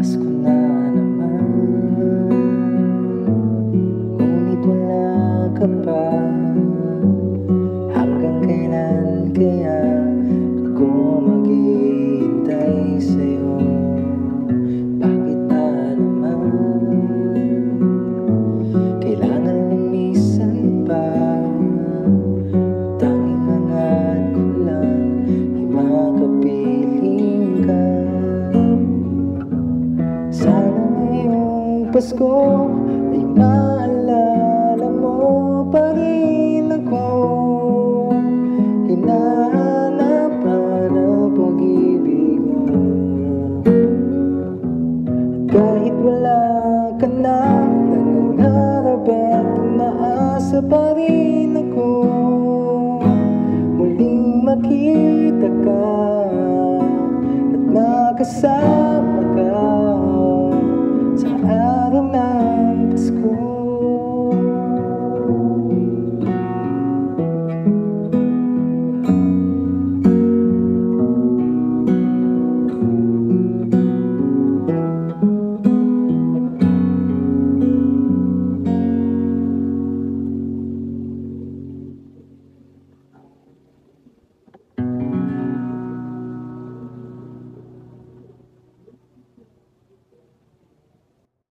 Pasko na naman, ngunit wala ka pa. Hanggang kailan kaya ako maghihintay sa'yo? Bakit na naman kailangan lumisan pa? Tanging hangat ko lang ay makapiling ka. Sana ngayong Pasko ay maalala mo pa rin ako. Hinahanap-hanap pag-ibig mo. Kahit wala ka na, nangangarap at umaasa pa rin